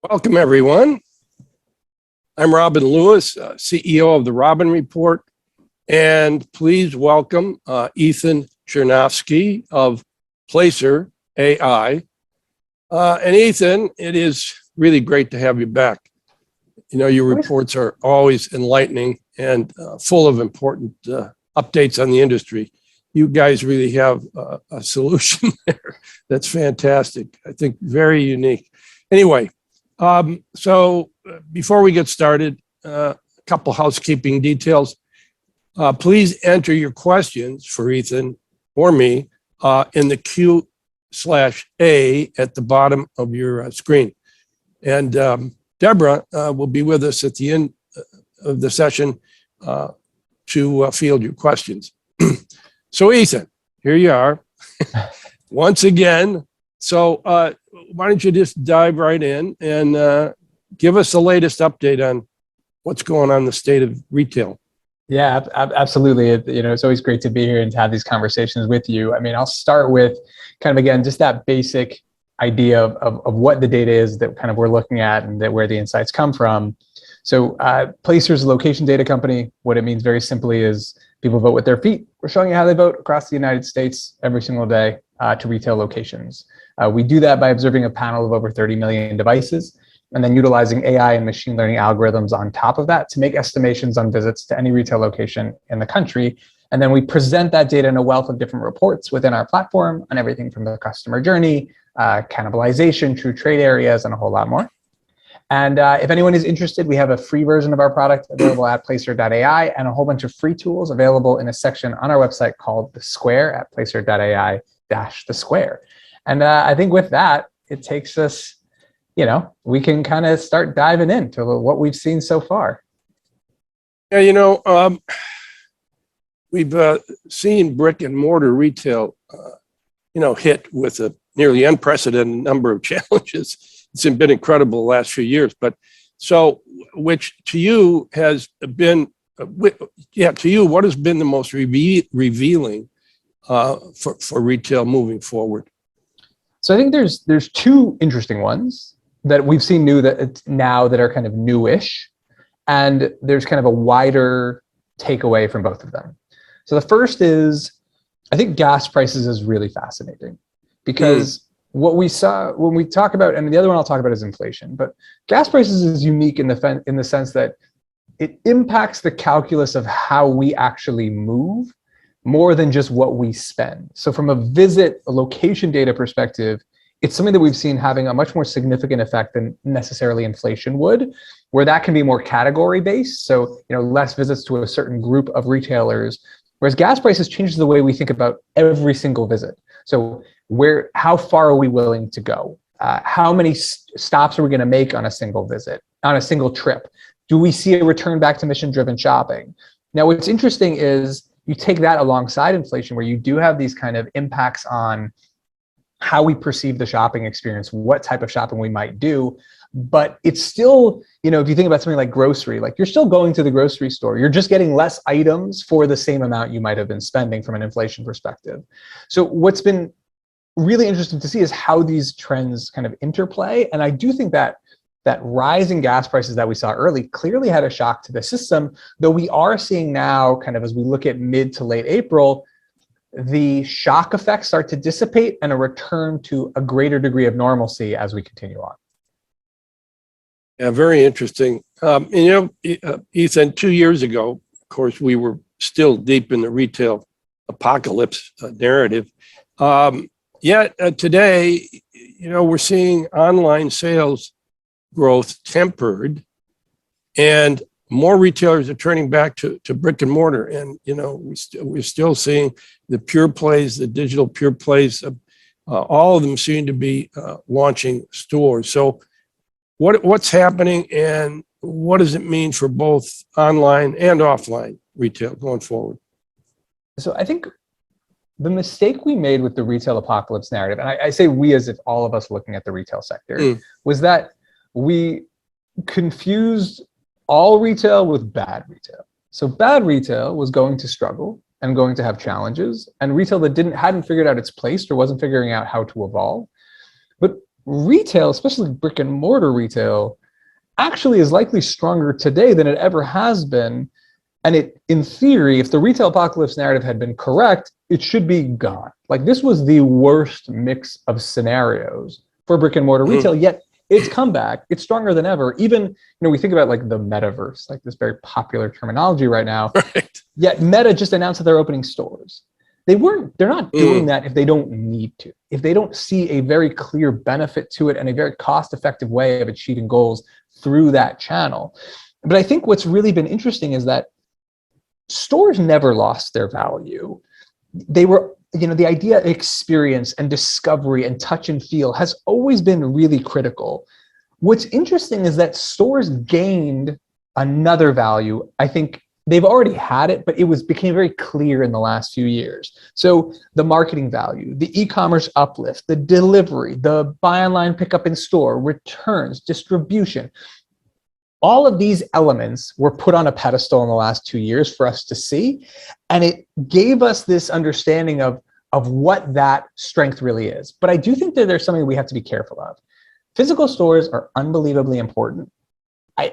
Welcome, everyone. I'm Robin Lewis, CEO of the Robin Report, and please welcome Ethan Chernovsky of Placer.ai. And Ethan, it is really great to have you back. You know, your reports are always enlightening and full of important updates on the industry. You guys really have a solution there that's fantastic. I think very unique. Anyway, so before we get started, a couple housekeeping details. Please enter your questions for Ethan or me in the Q/A at the bottom of your screen. And Deborah will be with us at the end of the session to field your questions. So Ethan, here you are once again. So why don't you just dive right in and give us the latest update on what's going on in the state of retail? Yeah, absolutely. It's always great to be here and to have these conversations with you. I mean, I'll start with kind of, again, just that basic idea of what the data is that kind of we're looking at and that where the insights come from. So Placer's a location data company. What it means very simply is people vote with their feet. We're showing you how they vote across the United States every single day to retail locations. We do that by observing a panel of over 30 million devices and then utilizing AI and machine learning algorithms on top of that to make estimations on visits to any retail location in the country. And then we present that data in a wealth of different reports within our platform on everything from the customer journey, cannibalization, true trade areas, and a whole lot more. And if anyone is interested, we have a free version of our product available at Placer.ai and a whole bunch of free tools available in a section on our website called The Square at Placer.ai-The Square. And I think with that, it takes us, we can kind of start diving into what we've seen so far. Yeah, we've seen brick and mortar retail, hit with a nearly unprecedented number of challenges. It's been incredible the last few years, but so which to you has been, to you, what has been the most revealing for retail moving forward? So I think there's two interesting ones that we've seen now that are kind of newish, and there's kind of a wider takeaway from both of them. So the first is, I think gas prices is really fascinating because what we saw when we talk about, and the other one I'll talk about is inflation, but gas prices is unique in the sense that it impacts the calculus of how we actually move more than just what we spend. So from a location data perspective, it's something that we've seen having a much more significant effect than necessarily inflation would, where that can be more category based. So, less visits to a certain group of retailers, whereas gas prices changes the way we think about every single visit. So how far are we willing to go? How many stops are we going to make on a single visit, on a single trip? Do we see a return back to mission-driven shopping? Now, what's interesting is you take that alongside inflation, where you do have these kind of impacts on how we perceive the shopping experience, what type of shopping we might do. But it's still, if you think about something like grocery, like you're still going to the grocery store, you're just getting less items for the same amount you might have been spending from an inflation perspective. So what's been really interesting to see is how these trends kind of interplay. And I do think that rise in gas prices that we saw early clearly had a shock to the system, though we are seeing now, kind of as we look at mid to late April, the shock effects start to dissipate and a return to a greater degree of normalcy as we continue on. Yeah, very interesting. Ethan, 2 years ago, of course, we were still deep in the retail apocalypse narrative. Yet today, we're seeing online sales growth tempered, and more retailers are turning back to brick and mortar. And, we're still seeing the pure plays, the digital pure plays, all of them seem to be launching stores. So what's happening, and what does it mean for both online and offline retail going forward? So I think the mistake we made with the retail apocalypse narrative, and I say we as if all of us looking at the retail sector, was that we confused all retail with bad retail. So bad retail was going to struggle and going to have challenges, and retail that hadn't figured out its place or wasn't figuring out how to evolve. But retail, especially brick and mortar retail, actually is likely stronger today than it ever has been. And it, in theory, if the retail apocalypse narrative had been correct, it should be gone. Like, this was the worst mix of scenarios for brick and mortar retail, yet it's come back. It's stronger than ever. Even, we think about like the metaverse, like this very popular terminology right now. Right. Yet Meta just announced that they're opening stores. They're not doing that if they don't need to, if they don't see a very clear benefit to it and a very cost-effective way of achieving goals through that channel. But I think what's really been interesting is that stores never lost their value. They were, the idea of experience and discovery and touch and feel has always been really critical. What's interesting is that stores gained another value. I think they've already had it, but became very clear in the last few years. So the marketing value, the e-commerce uplift, the delivery, the buy online, pick up in store, returns, distribution. All of these elements were put on a pedestal in the last 2 years for us to see. And it gave us this understanding of what that strength really is. But I do think that there's something we have to be careful of. Physical stores are unbelievably important.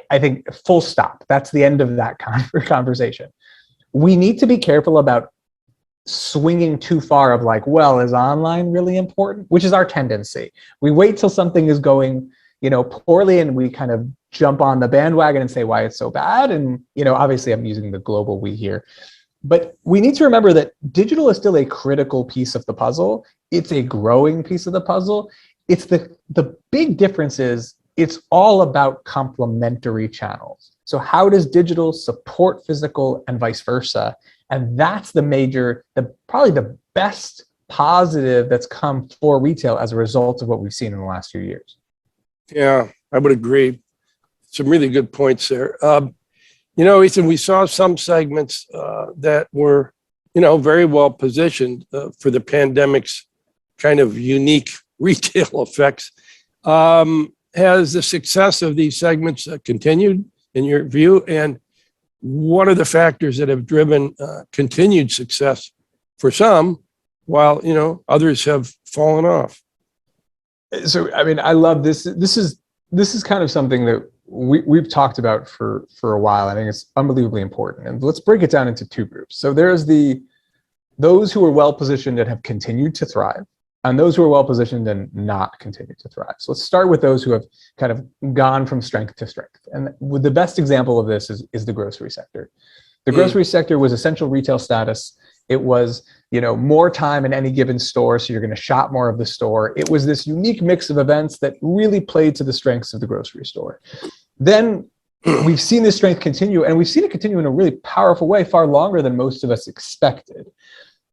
I think full stop. That's the end of that conversation. We need to be careful about swinging too far of like, well, is online really important? Which is our tendency. We wait till something is going, poorly, and we kind of jump on the bandwagon and say why it's so bad. And, obviously I'm using the global we here, but we need to remember that digital is still a critical piece of the puzzle. It's a growing piece of the puzzle. It's the big difference is it's all about complementary channels. So how does digital support physical and vice versa? And that's probably the best positive that's come for retail as a result of what we've seen in the last few years. Yeah, I would agree. Some really good points there. Ethan, we saw some segments that were, very well positioned for the pandemic's kind of unique retail effects. Has the success of these segments continued in your view? And what are the factors that have driven continued success for some, while, others have fallen off? So, I love this. This is kind of something that we've talked about for a while. I think it's unbelievably important. And let's break it down into two groups. So there's those who are well positioned and have continued to thrive, and those who are well positioned and not continued to thrive. So let's start with those who have kind of gone from strength to strength. And the best example of this is the grocery sector. The grocery sector was essential retail status. It was, more time in any given store, so you're going to shop more of the store. It was this unique mix of events that really played to the strengths of the grocery store. Then we've seen this strength continue, and we've seen it continue in a really powerful way, far longer than most of us expected.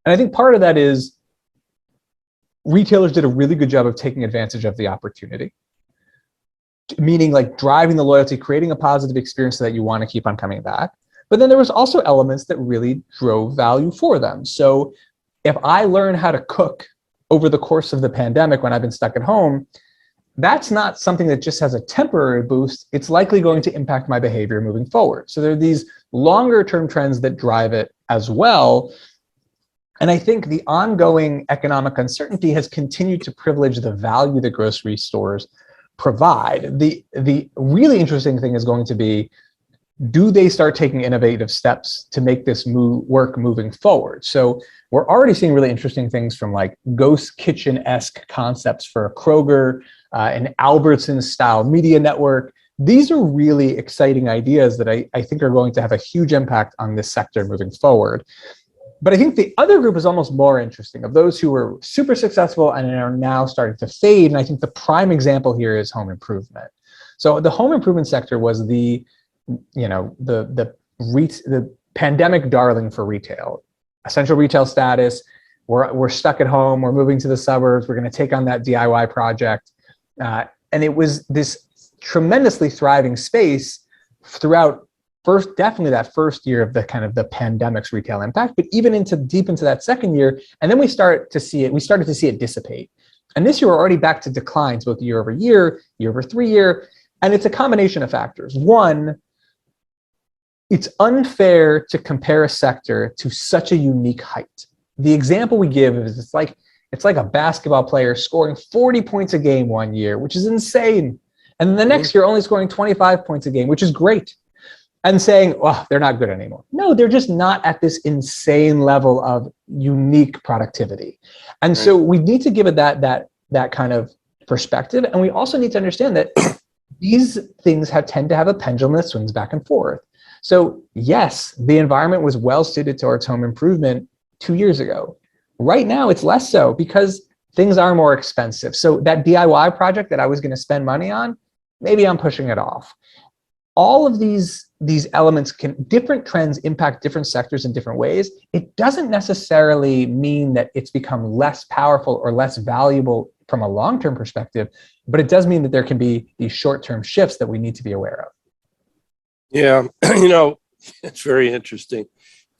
And I think part of that is retailers did a really good job of taking advantage of the opportunity, meaning like driving the loyalty, creating a positive experience so that you want to keep on coming back. But then there was also elements that really drove value for them. So if I learn how to cook over the course of the pandemic when I've been stuck at home, that's not something that just has a temporary boost. It's likely going to impact my behavior moving forward. So there are these longer term trends that drive it as well. And I think the ongoing economic uncertainty has continued to privilege the value that grocery stores provide. The really interesting thing is going to be, do they start taking innovative steps to make this work moving forward? So we're already seeing really interesting things from like ghost kitchen-esque concepts for a Kroger, an Albertsons-style media network. These are really exciting ideas that I think are going to have a huge impact on this sector moving forward. But I think the other group is almost more interesting, of those who were super successful and are now starting to fade. And I think the prime example here is home improvement. So the home improvement sector was the pandemic darling for retail, essential retail status. We're stuck at home. We're moving to the suburbs. We're going to take on that DIY project. And it was this tremendously thriving space throughout definitely that first year of the kind of the pandemic's retail impact, but even deep into that second year. And then we started to see it dissipate. And this year we're already back to declines, both year over year over 3 year. And it's a combination of factors. One, it's unfair to compare a sector to such a unique height. The example we give is it's It's like a basketball player scoring 40 points a game one year, which is insane. And then the next year only scoring 25 points a game, which is great. And saying, well, they're not good anymore. No, they're just not at this insane level of unique productivity. And so we need to give it that kind of perspective. And we also need to understand that these things tend to have a pendulum that swings back and forth. So yes, the environment was well suited towards home improvement 2 years ago. Right now, it's less so because things are more expensive. So that DIY project that I was going to spend money on, maybe I'm pushing it off. All of these elements different trends impact different sectors in different ways. It doesn't necessarily mean that it's become less powerful or less valuable from a long-term perspective, but it does mean that there can be these short-term shifts that we need to be aware of. Yeah, it's very interesting.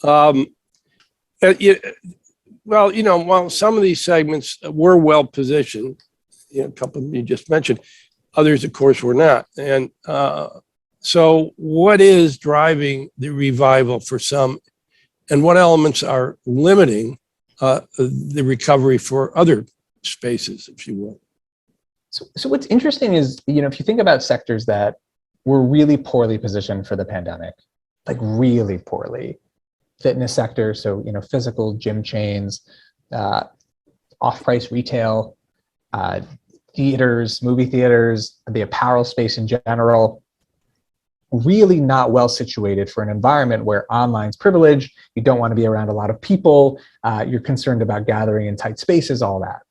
Well, while some of these segments were well positioned, a couple you just mentioned, others, of course, were not. And so what is driving the revival for some, and what elements are limiting the recovery for other spaces, if you will? So what's interesting is, if you think about sectors that were really poorly positioned for the pandemic, like really poorly, fitness sector, so, physical gym chains, off-price retail, theaters, movie theaters, the apparel space in general, really not well situated for an environment where online's privilege, you don't want to be around a lot of people, you're concerned about gathering in tight spaces, all that.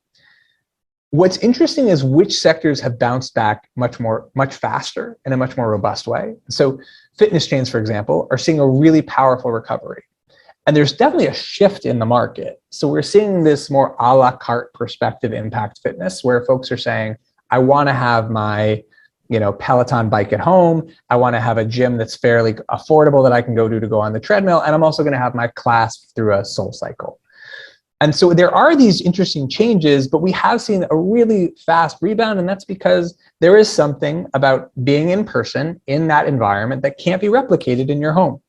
What's interesting is which sectors have bounced back much faster in a much more robust way. So fitness chains, for example, are seeing a really powerful recovery. And there's definitely a shift in the market. So we're seeing this more a la carte perspective impact fitness, where folks are saying, I want to have my Peloton bike at home. I want to have a gym that's fairly affordable that I can go to go on the treadmill. And I'm also going to have my class through a SoulCycle. And so there are these interesting changes, but we have seen a really fast rebound. And that's because there is something about being in person in that environment that can't be replicated in your home.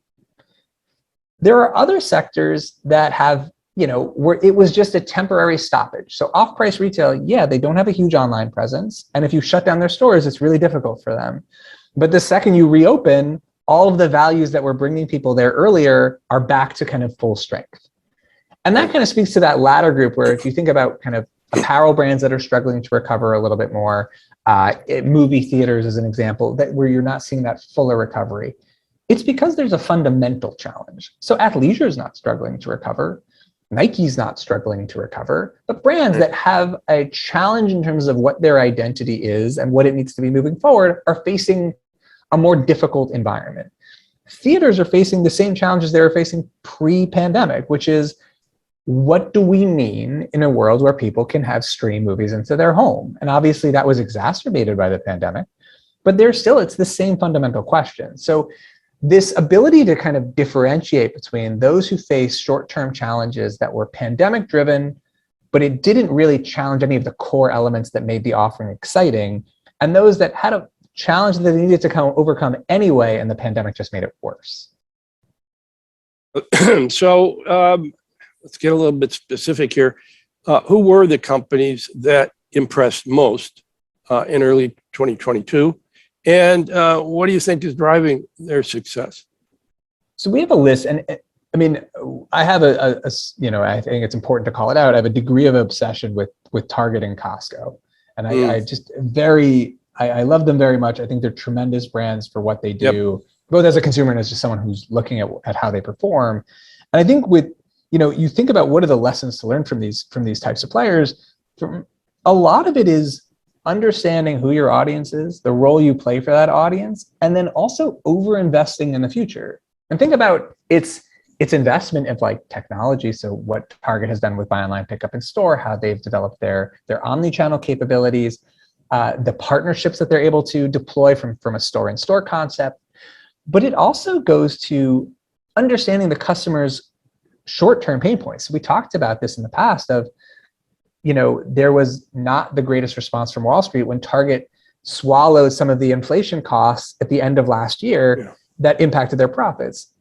There are other sectors that have, where it was just a temporary stoppage. So off-price retail, they don't have a huge online presence. And if you shut down their stores, it's really difficult for them. But the second you reopen, all of the values that were bringing people there earlier are back to kind of full strength. And that kind of speaks to that latter group, where if you think about kind of apparel brands that are struggling to recover a little bit more, movie theaters as an example, where you're not seeing that fuller recovery, it's because there's a fundamental challenge. So athleisure is not struggling to recover. Nike's not struggling to recover, but brands that have a challenge in terms of what their identity is and what it needs to be moving forward are facing a more difficult environment. Theaters are facing the same challenges they were facing pre-pandemic, which is, what do we mean in a world where people can have stream movies into their home? And obviously that was exacerbated by the pandemic, but it's the same fundamental question. So this ability to kind of differentiate between those who face short-term challenges that were pandemic driven, but it didn't really challenge any of the core elements that made the offering exciting, and those that had a challenge that they needed to overcome anyway, and the pandemic just made it worse. So let's get a little bit specific here. Who were the companies that impressed most in early 2022? And what do you think is driving their success? So we have a list, and I mean, I have I think it's important to call it out. I have a degree of obsession with Target and Costco, and I love them very much. I think they're tremendous brands for what they do, both as a consumer and as just someone who's looking at how they perform. And I think you think about what are the lessons to learn from these types of players. A lot of it is understanding who your audience is, the role you play for that audience, and then also over-investing in the future. And think about its investment of like technology. So what Target has done with buy online, pick up in store, how they've developed their omni-channel capabilities, the partnerships that they're able to deploy from a store-in-store concept. But it also goes to understanding the customer's short-term pain points. So we talked about this in the past of, there was not the greatest response from Wall Street when Target swallowed some of the inflation costs at the end of last year that impacted their profits.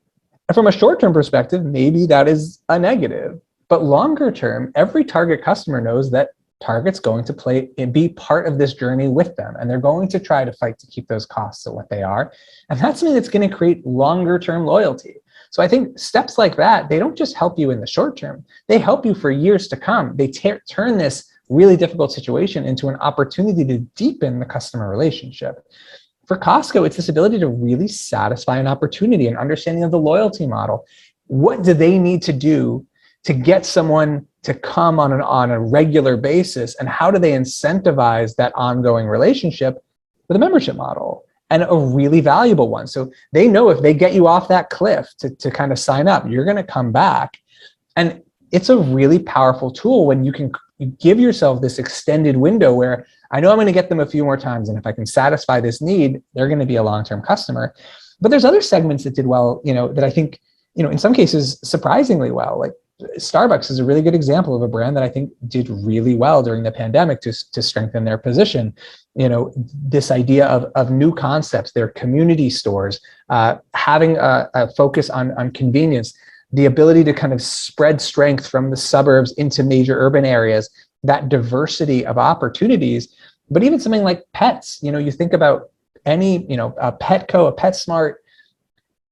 And from a short-term perspective, maybe that is a negative. But longer term, every Target customer knows that Target's going to play and be part of this journey with them. And they're going to try to fight to keep those costs at what they are. And that's something that's going to create longer term loyalty. So I think steps like that, they don't just help you in the short term, they help you for years to come. They turn this really difficult situation into an opportunity to deepen the customer relationship. For Costco, it's this ability to really satisfy an opportunity, an understanding of the loyalty model. What do they need to do to get someone to come on a regular basis? And how do they incentivize that ongoing relationship with a membership model, and a really valuable one? So they know if they get you off that cliff to kind of sign up, you're going to come back. And it's a really powerful tool when you give yourself this extended window where I know I'm going to get them a few more times. And if I can satisfy this need, they're going to be a long-term customer. But there's other segments that did well, that I think, in some cases, surprisingly well. Like Starbucks is a really good example of a brand that I think did really well during the pandemic to strengthen their position. This idea of new concepts, their community stores, having a focus on convenience, the ability to kind of spread strength from the suburbs into major urban areas, that diversity of opportunities. But even something like pets, you think about any, a Petco, a PetSmart,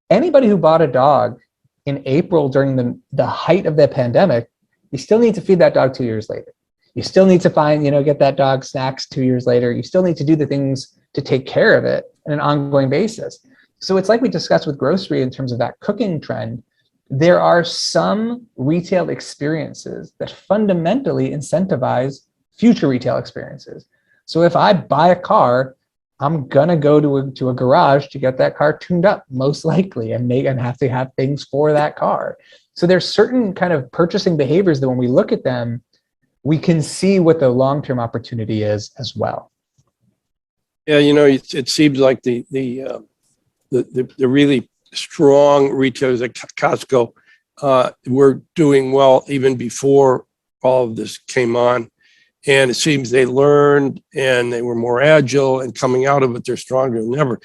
anybody who bought a dog in April during the height of the pandemic, you still need to feed that dog 2 years later. You still need to get that dog snacks 2 years later. You still need to do the things to take care of it on an ongoing basis. So it's like we discussed with grocery in terms of that cooking trend. There are some retail experiences that fundamentally incentivize future retail experiences. So if I buy a car, I'm gonna go to a garage to get that car tuned up, most likely, and have to have things for that car. So there's certain kind of purchasing behaviors that when we look at them, we can see what the long-term opportunity is as well. Yeah, it seems like the really strong retailers like Costco were doing well even before all of this came on. And it seems they learned and they were more agile, and coming out of it, they're stronger than ever.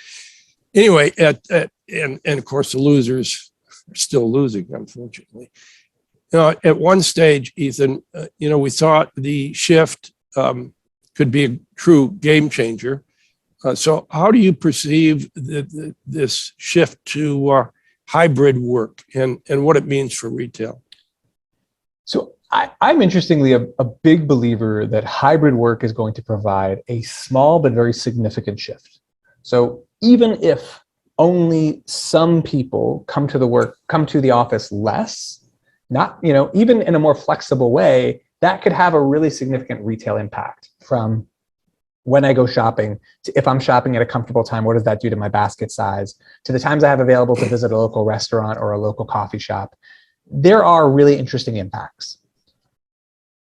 Anyway, and of course, the losers are still losing, unfortunately. At one stage, Ethan, we thought the shift could be a true game changer. So how do you perceive this shift to hybrid work and what it means for retail? So I'm interestingly a big believer that hybrid work is going to provide a small but very significant shift. So even if only some people come to the office less, not, even in a more flexible way, that could have a really significant retail impact. From when I go shopping to if I'm shopping at a comfortable time, what does that do to my basket size, to the times I have available to visit a local restaurant or a local coffee shop. There are really interesting impacts.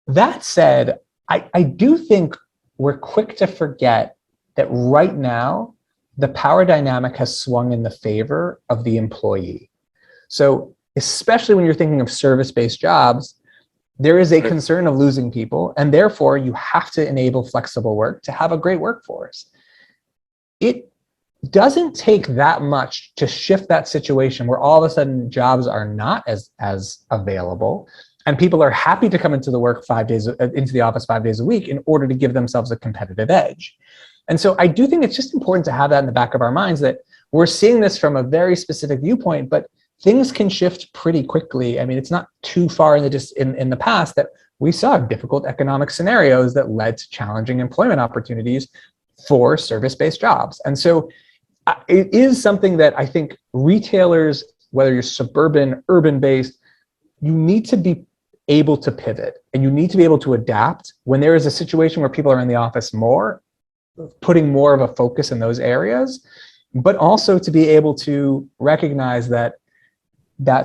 That said, I do think we're quick to forget that right now, the power dynamic has swung in the favor of the employee. So especially when you're thinking of service-based jobs, there is a concern of losing people, and therefore you have to enable flexible work to have a great workforce. It doesn't take that much to shift that situation where all of a sudden jobs are not as available, and people are happy to come into the office 5 days a week in order to give themselves a competitive edge. And so I do think it's just important to have that in the back of our minds, that we're seeing this from a very specific viewpoint, but things can shift pretty quickly. I mean, it's not too far in the past that we saw difficult economic scenarios that led to challenging employment opportunities for service-based jobs. And so it is something that I think retailers, whether you're suburban, urban-based, you need to be able to pivot, and you need to be able to adapt when there is a situation where people are in the office more, putting more of a focus in those areas, but also to be able to recognize that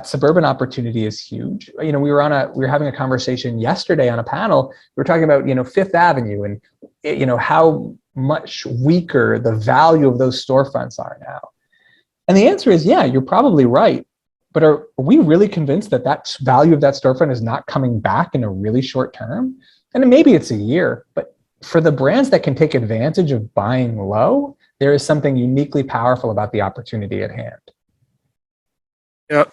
suburban opportunity is huge. We were having a conversation yesterday on a panel. We were talking about, Fifth Avenue and, how much weaker the value of those storefronts are now. And the answer is, yeah, you're probably right. But are we really convinced that value of that storefront is not coming back in a really short term? And maybe it's a year, but for the brands that can take advantage of buying low, there is something uniquely powerful about the opportunity at hand. Yeah,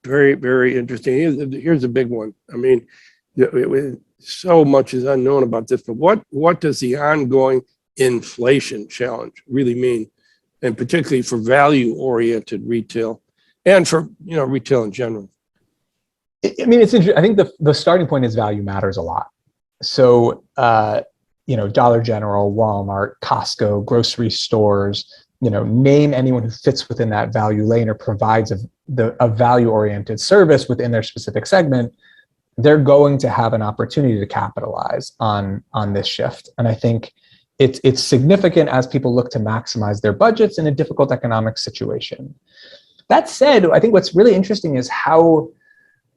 Very, very interesting. Here's a big one. I mean, so much is unknown about this, but what does the ongoing inflation challenge really mean? And particularly for value-oriented retail and for, retail in general. I mean, it's interesting. I think the starting point is value matters a lot. So, Dollar General, Walmart, Costco, grocery stores, name anyone who fits within that value lane or provides a value-oriented service within their specific segment, they're going to have an opportunity to capitalize on this shift. And I think it's significant as people look to maximize their budgets in a difficult economic situation. That said, I think what's really interesting is how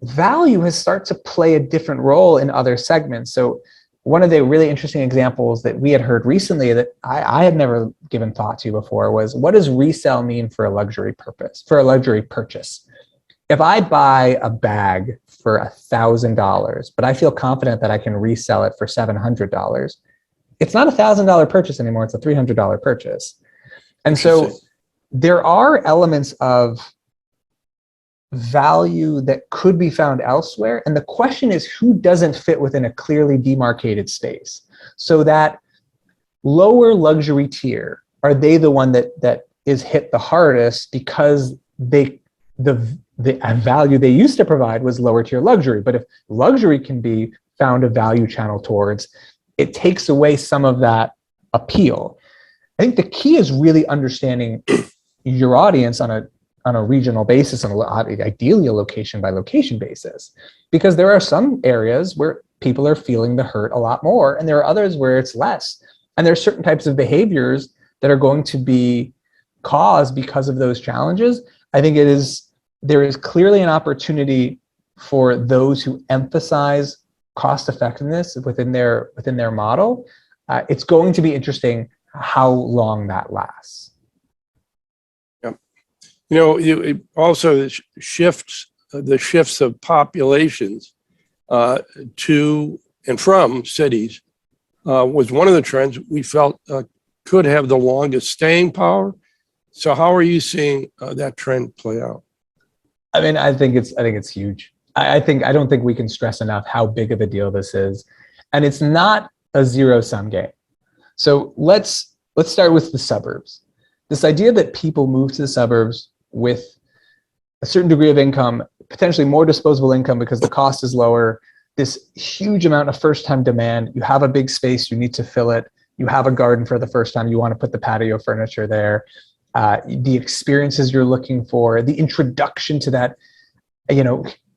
value has started to play a different role in other segments. So one of the really interesting examples that we had heard recently that I had never given thought to before was, what does resale mean for a luxury purchase? If I buy a bag for $1,000, but I feel confident that I can resell it for $700, it's not $1,000 purchase anymore, it's a $300 purchase. And so there are elements of value that could be found elsewhere. And the question is, who doesn't fit within a clearly demarcated space? So that lower luxury tier, are they the one that is hit the hardest because the value they used to provide was lower tier luxury? But if luxury can be found a value channel towards, it takes away some of that appeal. I think the key is really understanding your audience on a regional basis, and ideally a location by location basis, because there are some areas where people are feeling the hurt a lot more, and there are others where it's less. And there are certain types of behaviors that are going to be caused because of those challenges. I think there is clearly an opportunity for those who emphasize cost effectiveness within their model. It's going to be interesting how long that lasts. It also shifts of populations to and from cities was one of the trends we felt could have the longest staying power. So how are you seeing that trend play out? I mean, I think it's huge. I don't think we can stress enough how big of a deal this is, and it's not a zero-sum game. So let's start with the suburbs. This idea that people move to the suburbs with a certain degree of income, potentially more disposable income because the cost is lower, this huge amount of first-time demand. You have a big space, you need to fill it. You have a garden for the first time, you want to put the patio furniture there. The experiences you're looking for, the introduction to that,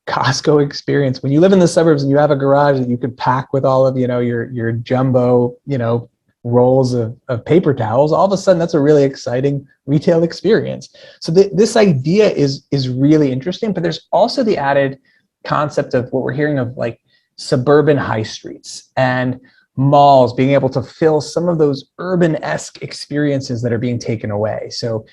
Costco experience. When you live in the suburbs and you have a garage that you could pack with all of, your jumbo, rolls of paper towels, all of a sudden that's a really exciting retail experience. So this idea is really interesting, but there's also the added concept of what we're hearing of, like suburban high streets and malls being able to fill some of those urban-esque experiences that are being taken away. So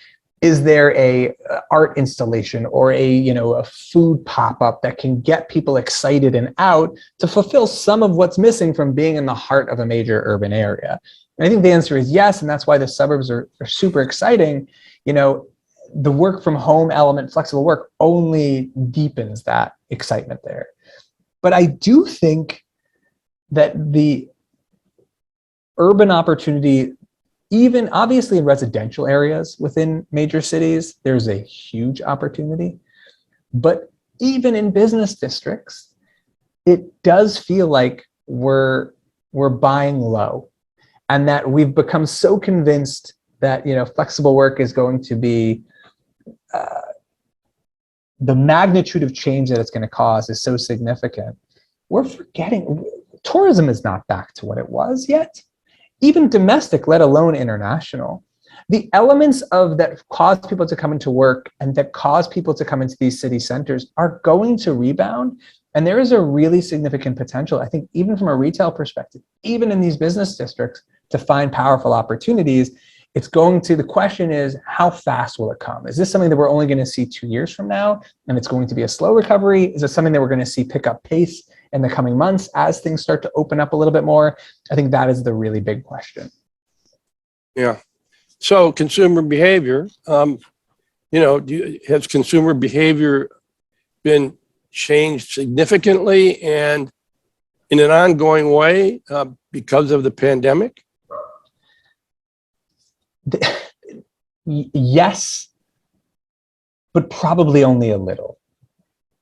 is there a art installation or a food pop-up that can get people excited and out to fulfill some of what's missing from being in the heart of a major urban area? And I think the answer is yes, and that's why the suburbs are super exciting. The work from home element, flexible work, only deepens that excitement there. But I do think that the urban opportunity, even obviously in residential areas within major cities, there's a huge opportunity. But even in business districts, it does feel like we're buying low, and that we've become so convinced that flexible work is going to be the magnitude of change that it's going to cause is so significant. We're forgetting tourism is not back to what it was yet. Even domestic, let alone international. The elements of that cause people to come into work and that cause people to come into these city centers are going to rebound. And there is a really significant potential, I think, even from a retail perspective, even in these business districts, to find powerful opportunities. The question is, how fast will it come? Is this something that we're only going to see 2 years from now, and it's going to be a slow recovery? Is it something that we're going to see pick up pace in the coming months as things start to open up a little bit more? I think that is the really big question. Yeah. So consumer behavior, has consumer behavior been changed significantly and in an ongoing way because of the pandemic? Yes, but probably only a little.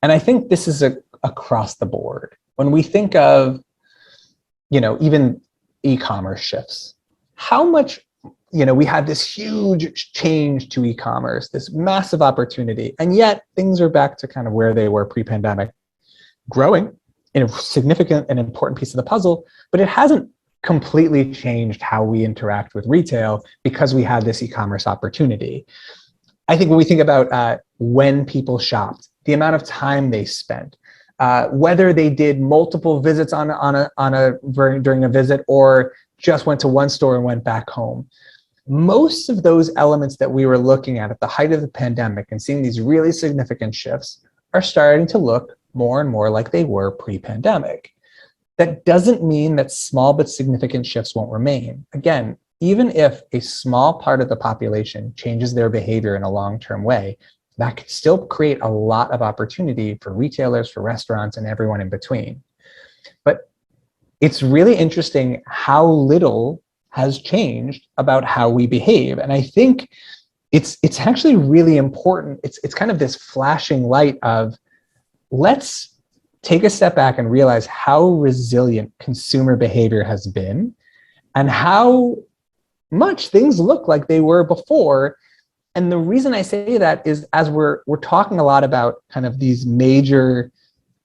And I think this is across the board. When we think of, even e-commerce shifts, how much, we had this huge change to e-commerce, this massive opportunity, and yet things are back to kind of where they were pre-pandemic, growing in a significant and important piece of the puzzle, but it hasn't completely changed how we interact with retail because we had this e-commerce opportunity. I think when we think about when people shopped, the amount of time they spent, whether they did multiple visits during a visit or just went to one store and went back home, most of those elements that we were looking at the height of the pandemic and seeing these really significant shifts are starting to look more and more like they were pre-pandemic. That doesn't mean that small but significant shifts won't remain. Again, even if a small part of the population changes their behavior in a long-term way, that could still create a lot of opportunity for retailers, for restaurants, and everyone in between. But it's really interesting how little has changed about how we behave. And I think it's actually really important. It's kind of this flashing light of, let's take a step back and realize how resilient consumer behavior has been and how much things look like they were before. And the reason I say that is, as we're talking a lot about kind of these major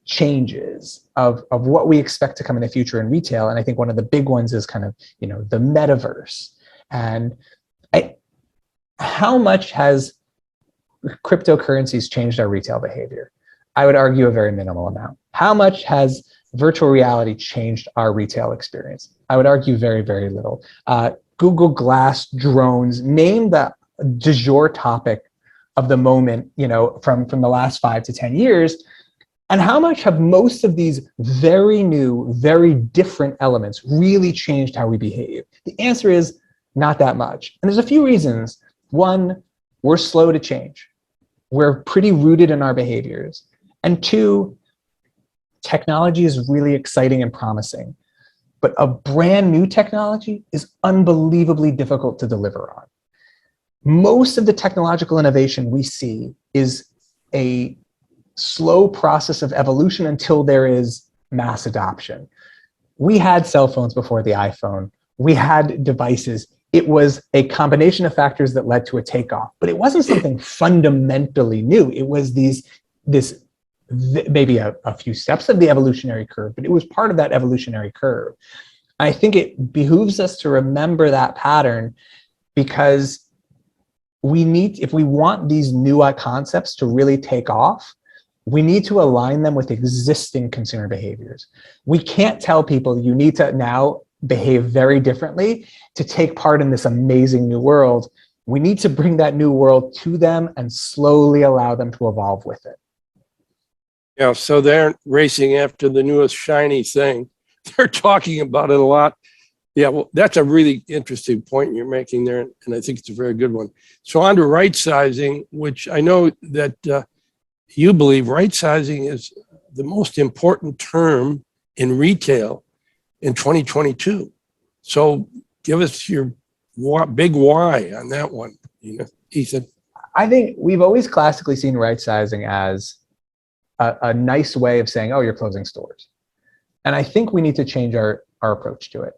changes of what we expect to come in the future in retail. And I think one of the big ones is kind of, the metaverse. And how much has cryptocurrencies changed our retail behavior? I would argue a very minimal amount. How much has virtual reality changed our retail experience? I would argue very, very little. Google Glass, drones, name the du jour topic of the moment, from the last 5 to 10 years. And how much have most of these very new, very different elements really changed how we behave? The answer is not that much. And there's a few reasons. One, we're slow to change. We're pretty rooted in our behaviors. And two, technology is really exciting and promising, but a brand new technology is unbelievably difficult to deliver on. Most of the technological innovation we see is a slow process of evolution until there is mass adoption. We had cell phones before the iPhone. We had devices. It was a combination of factors that led to a takeoff, but it wasn't something fundamentally new. It was maybe a few steps of the evolutionary curve, but it was part of that evolutionary curve. I think it behooves us to remember that pattern, because if we want these new concepts to really take off, we need to align them with existing consumer behaviors. We can't tell people you need to now behave very differently to take part in this amazing new world. We need to bring that new world to them and slowly allow them to evolve with it. Yeah, so they're racing after the newest shiny thing. They're talking about it a lot. Yeah, well, that's a really interesting point you're making there, and I think it's a very good one. So on to right sizing, which I know that you believe right sizing is the most important term in retail in 2022. So give us your big why on that one, Ethan. I think we've always classically seen right sizing as a nice way of saying, oh, you're closing stores. And I think we need to change our approach to it.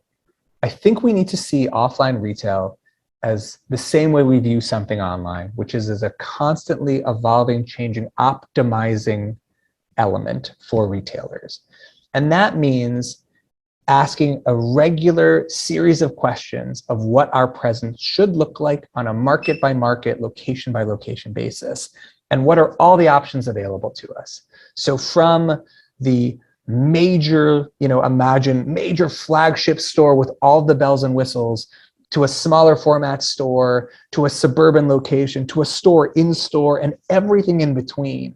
I think we need to see offline retail as the same way we view something online, which is as a constantly evolving, changing, optimizing element for retailers. And that means asking a regular series of questions of what our presence should look like on a market by market, location by location basis, and what are all the options available to us. So from the major, imagine major flagship store with all the bells and whistles, to a smaller format store, to a suburban location, to a store in store, and everything in between.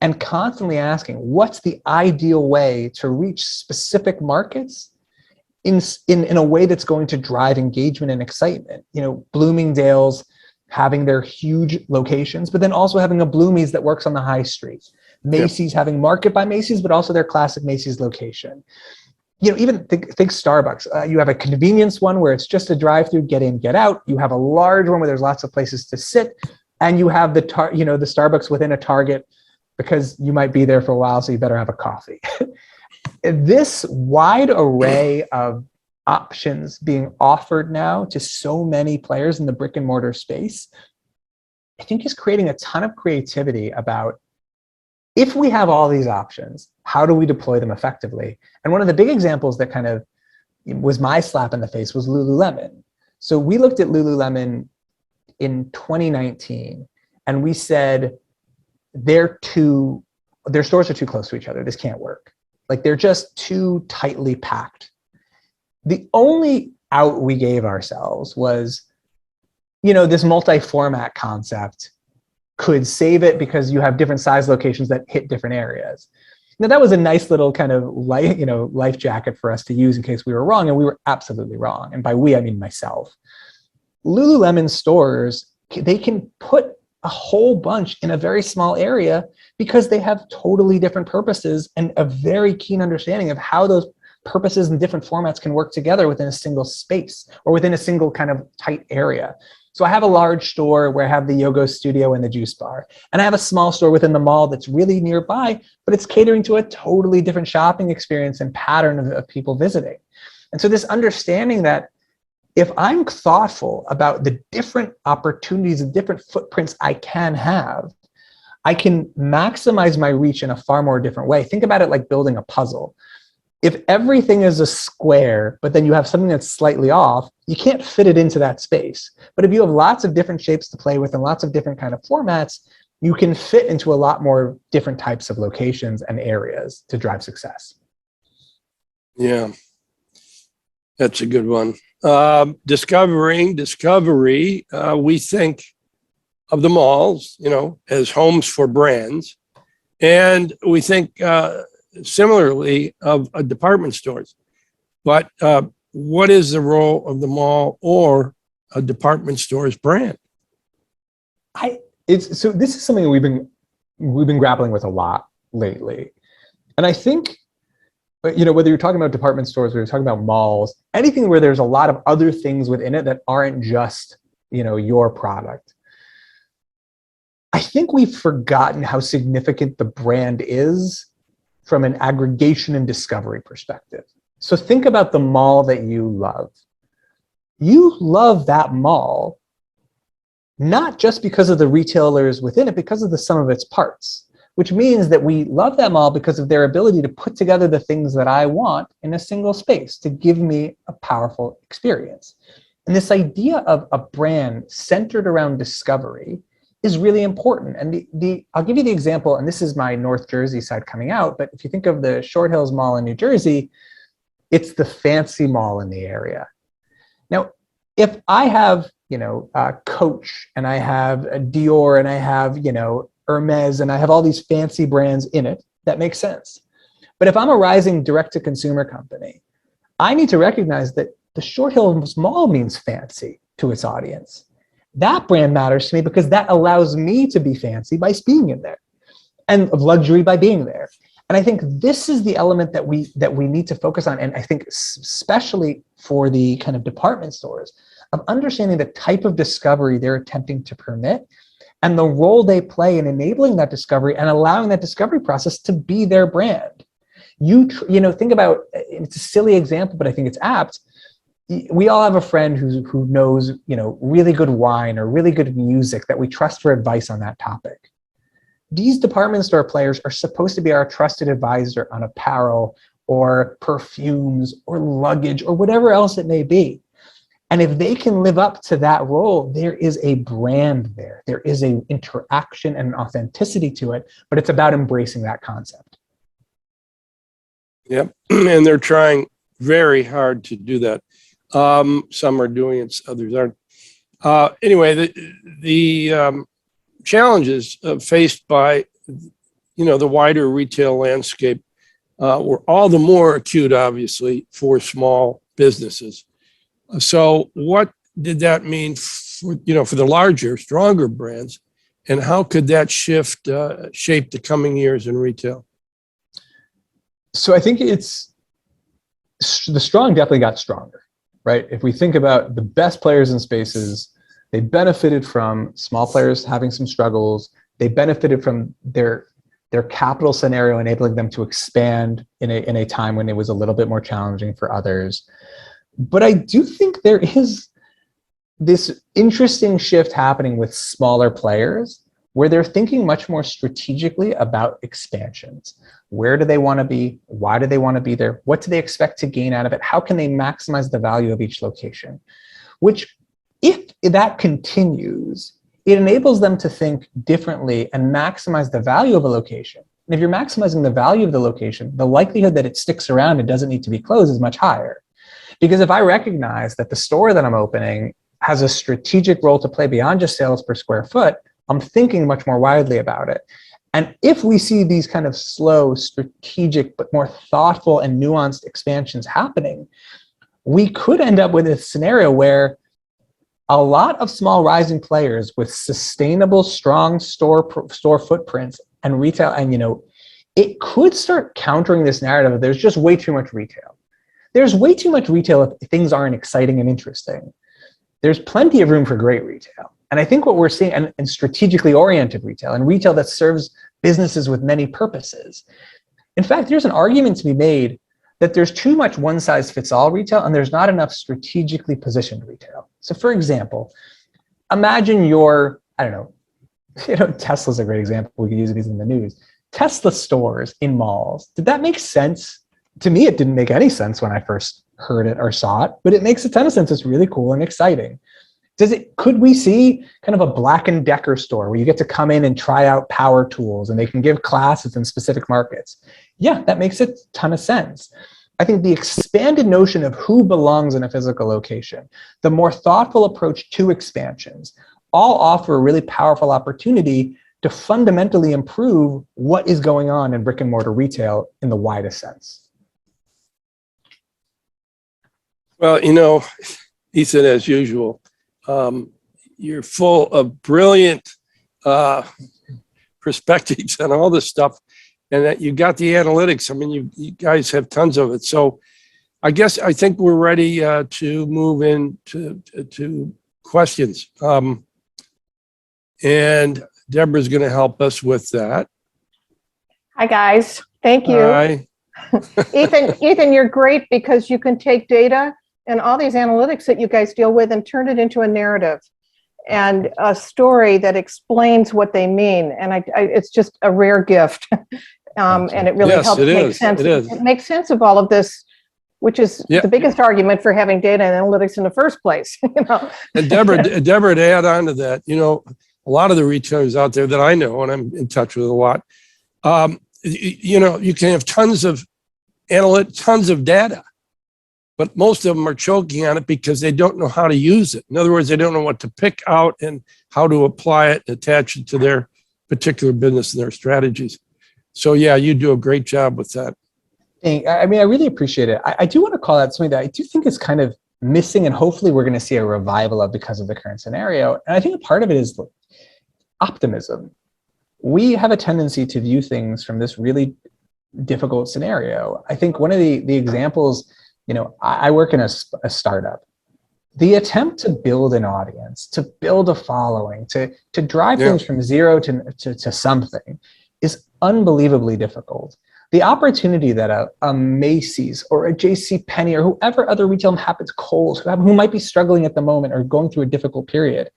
And constantly asking, what's the ideal way to reach specific markets in a way that's going to drive engagement and excitement? Bloomingdale's having their huge locations, but then also having a Bloomies that works on the high street. Macy's having Market by Macy's, but also their classic Macy's location. Even think Starbucks. You have a convenience one where it's just a drive-through, get in, get out. You have a large one where there's lots of places to sit, and you have the Starbucks within a Target because you might be there for a while, so you better have a coffee. This wide array of options being offered now to so many players in the brick and mortar space, I think is creating a ton of creativity about, if we have all these options, how do we deploy them effectively? And one of the big examples that kind of was my slap in the face was Lululemon. So we looked at Lululemon in 2019 and we said, their stores are too close to each other. This can't work. Like, they're just too tightly packed. The only out we gave ourselves was, this multi-format concept could save it because you have different size locations that hit different areas. Now, that was a nice little kind of life jacket for us to use in case we were wrong, and we were absolutely wrong. And by we, I mean myself. Lululemon stores, they can put a whole bunch in a very small area because they have totally different purposes and a very keen understanding of how those purposes and different formats can work together within a single space or within a single kind of tight area. So I have a large store where I have the yoga studio and the juice bar. And I have a small store within the mall that's really nearby, but it's catering to a totally different shopping experience and pattern of people visiting. And so this understanding that if I'm thoughtful about the different opportunities and different footprints I can have, I can maximize my reach in a far more different way. Think about it like building a puzzle. If everything is a square, but then you have something that's slightly off, you can't fit it into that space. But if you have lots of different shapes to play with and lots of different kind of formats, you can fit into a lot more different types of locations and areas to drive success. Yeah, that's a good one. Discovery, we think of the malls, as homes for brands. And we think similarly of department stores. But what is the role of the mall or a department store's brand? So this is something we've been grappling with a lot lately. And I think, whether you're talking about department stores or you're talking about malls, anything where there's a lot of other things within it that aren't just, your product. I think we've forgotten how significant the brand is from an aggregation and discovery perspective. So think about the mall that you love. You love that mall, not just because of the retailers within it, because of the sum of its parts, which means that we love that mall because of their ability to put together the things that I want in a single space to give me a powerful experience. And this idea of a brand centered around discovery is really important. And I'll give you the example, and this is my North Jersey side coming out, but if you think of the Short Hills Mall in New Jersey, it's the fancy mall in the area. Now, if I have, Coach, and I have Dior, and I have, Hermes, and I have all these fancy brands in it, that makes sense. But if I'm a rising direct-to-consumer company, I need to recognize that the Short Hills Mall means fancy to its audience. That brand matters to me because that allows me to be fancy by being in there, and of luxury by being there. And I think this is the element that we need to focus on. And I think especially for the kind of department stores, of understanding the type of discovery they're attempting to permit and the role they play in enabling that discovery and allowing that discovery process to be their brand. Think about, it's a silly example, but I think it's apt. We all have a friend who knows, really good wine or really good music that we trust for advice on that topic. These department store players are supposed to be our trusted advisor on apparel or perfumes or luggage or whatever else it may be. And if they can live up to that role, there is a brand there. There is an interaction and an authenticity to it, but it's about embracing that concept. Yep, and they're trying very hard to do that. Some are doing it, others aren't. Anyway, the challenges faced by, the wider retail landscape were all the more acute, obviously, for small businesses. So what did that mean for the larger, stronger brands? And how could that shift shape the coming years in retail? So I think the strong definitely got stronger, right? If we think about the best players in spaces, they benefited from small players having some struggles. They benefited from their capital scenario enabling them to expand in a time when it was a little bit more challenging for others. But I do think there is this interesting shift happening with smaller players where they're thinking much more strategically about expansions. Where do they want to be? Why do they want to be there? What do they expect to gain out of it? How can they maximize the value of each location? Which, if that continues, it enables them to think differently and maximize the value of a location. And if you're maximizing the value of the location, the likelihood that it sticks around and doesn't need to be closed is much higher. Because if I recognize that the store that I'm opening has a strategic role to play beyond just sales per square foot, I'm thinking much more widely about it. And if we see these kind of slow, strategic, but more thoughtful and nuanced expansions happening, we could end up with a scenario where a lot of small rising players with sustainable, strong store footprints and retail, and it could start countering this narrative of there's just way too much retail. There's way too much retail if things aren't exciting and interesting. There's plenty of room for great retail. And I think what we're seeing, and strategically oriented retail, and retail that serves businesses with many purposes. In fact, there's an argument to be made that there's too much one-size-fits-all retail and there's not enough strategically positioned retail. So for example, imagine Tesla's a great example. We could use these in the news. Tesla stores in malls. Did that make sense? To me, it didn't make any sense when I first heard it or saw it, but it makes a ton of sense. It's really cool and exciting. Could we see kind of a Black & Decker store where you get to come in and try out power tools and they can give classes in specific markets? Yeah, that makes a ton of sense. I think the expanded notion of who belongs in a physical location, the more thoughtful approach to expansions, all offer a really powerful opportunity to fundamentally improve what is going on in brick and mortar retail in the widest sense. Well, Ethan, as usual, you're full of brilliant perspectives on all this stuff, and that you got the analytics. I mean, you guys have tons of it. So I think we're ready to move into to questions. And Deborah's going to help us with that. Hi, guys. Thank you. Hi. Ethan, you're great because you can take data and all these analytics that you guys deal with and turn it into a narrative and a story that explains what they mean. And it's just a rare gift. And it really helps make sense. It makes sense of all of this, which is the biggest argument for having data and analytics in the first place. And Deborah, to add on to that, a lot of the retailers out there that I know, and I'm in touch with a lot, you can have tons of tons of data, but most of them are choking on it because they don't know how to use it. In other words, they don't know what to pick out and how to apply it and attach it to their particular business and their strategies. So yeah, you do a great job with that. I mean, I really appreciate it. I do want to call out something that I do think is kind of missing, and hopefully we're going to see a revival of because of the current scenario. And I think a part of it is optimism. We have a tendency to view things from this really difficult scenario. I think one of the examples, I work in a startup. The attempt to build an audience, to build a following, to drive things from zero to something is unbelievably difficult. The opportunity that a Macy's or a JCPenney or whoever other retail happens, Kohl's, who might be struggling at the moment or going through a difficult period,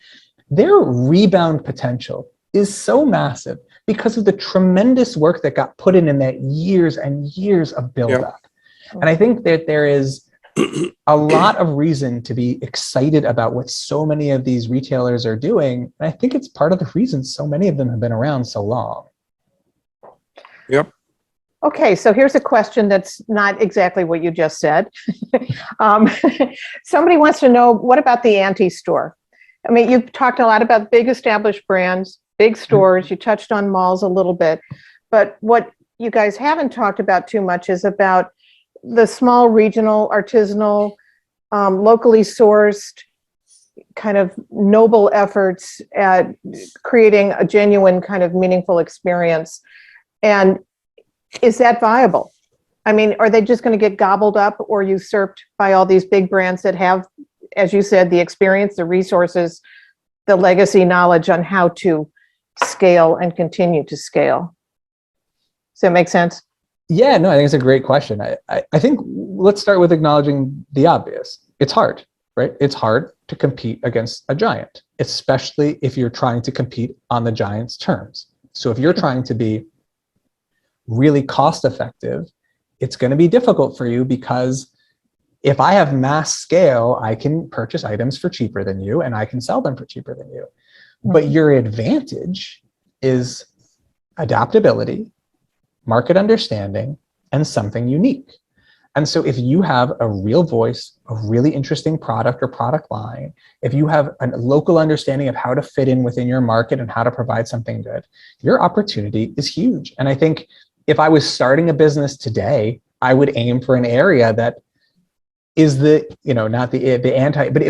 their rebound potential is so massive because of the tremendous work that got put in that years and years of buildup. And I think that there is a lot of reason to be excited about what so many of these retailers are doing. And I think it's part of the reason so many of them have been around so long. Yep. Okay, so here's a question that's not exactly what you just said. Somebody wants to know, what about the anti-store? I mean, you've talked a lot about big established brands, big stores. You touched on malls a little bit. But what you guys haven't talked about too much is about the small, regional, artisanal, locally sourced kind of noble efforts at creating a genuine kind of meaningful experience. And is that viable? I mean, are they just going to get gobbled up or usurped by all these big brands that have, as you said, the experience, the resources, the legacy knowledge on how to scale and continue to scale? Does that make sense? Yeah, no, I think it's a great question. I think let's start with acknowledging the obvious. It's hard, right? It's hard to compete against a giant, especially if you're trying to compete on the giant's terms. So if you're trying to be really cost effective, it's going to be difficult for you, because if I have mass scale, I can purchase items for cheaper than you and I can sell them for cheaper than you. But your advantage is adaptability, market understanding, and something unique. And so if you have a real voice, a really interesting product or product line, if you have a local understanding of how to fit in within your market and how to provide something good, your opportunity is huge. And I think if I was starting a business today, I would aim for an area that is the, not the anti, but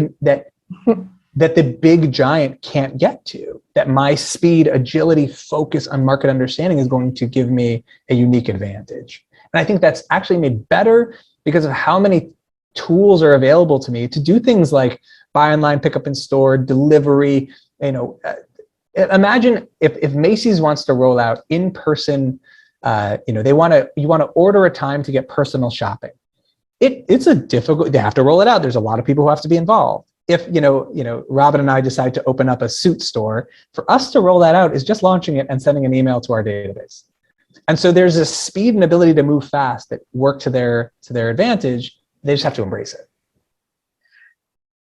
that the big giant can't get to, that my speed, agility, focus on market understanding is going to give me a unique advantage. And I think that's actually made better because of how many tools are available to me to do things like buy online, pick up in store, delivery. Imagine if Macy's wants to roll out in-person, you want to order a time to get personal shopping. It's a difficult, they have to roll it out. There's a lot of people who have to be involved. If, Robin and I decide to open up a suit store, for us to roll that out is just launching it and sending an email to our database. And so there's a speed and ability to move fast that work to their advantage. They just have to embrace it.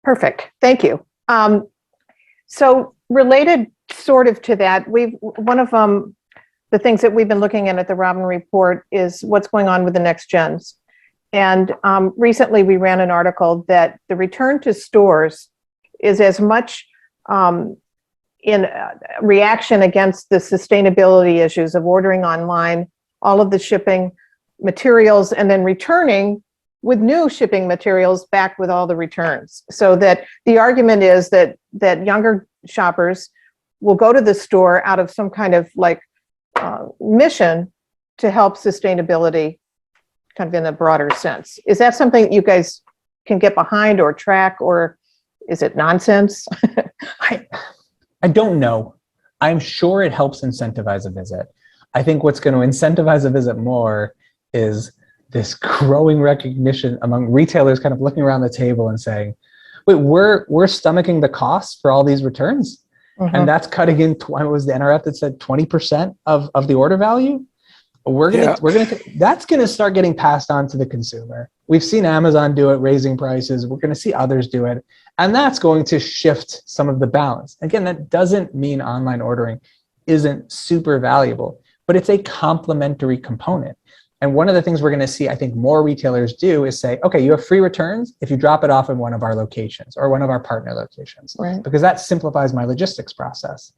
Perfect. Thank you. So related sort of to that, one of the things that we've been looking at the Robin Report is what's going on with the next gens. And recently we ran an article that the return to stores is as much in reaction against the sustainability issues of ordering online, all of the shipping materials, and then returning with new shipping materials back with all the returns. So that the argument is that younger shoppers will go to the store out of some kind of mission to help sustainability kind of in a broader sense. Is that something that you guys can get behind or track, or is it nonsense? I don't know. I'm sure it helps incentivize a visit. I think what's going to incentivize a visit more is this growing recognition among retailers kind of looking around the table and saying, wait, we're stomaching the costs for all these returns. Mm-hmm. And that's cutting in, what was the NRF that said 20% of the order value? That's going to start getting passed on to the consumer. We've seen Amazon do it, raising prices. We're going to see others do it. And that's going to shift some of the balance. Again, that doesn't mean online ordering isn't super valuable, but it's a complementary component. And one of the things we're going to see, I think, more retailers do is say, okay, you have free returns if you drop it off in one of our locations or one of our partner locations, right? Because that simplifies my logistics process.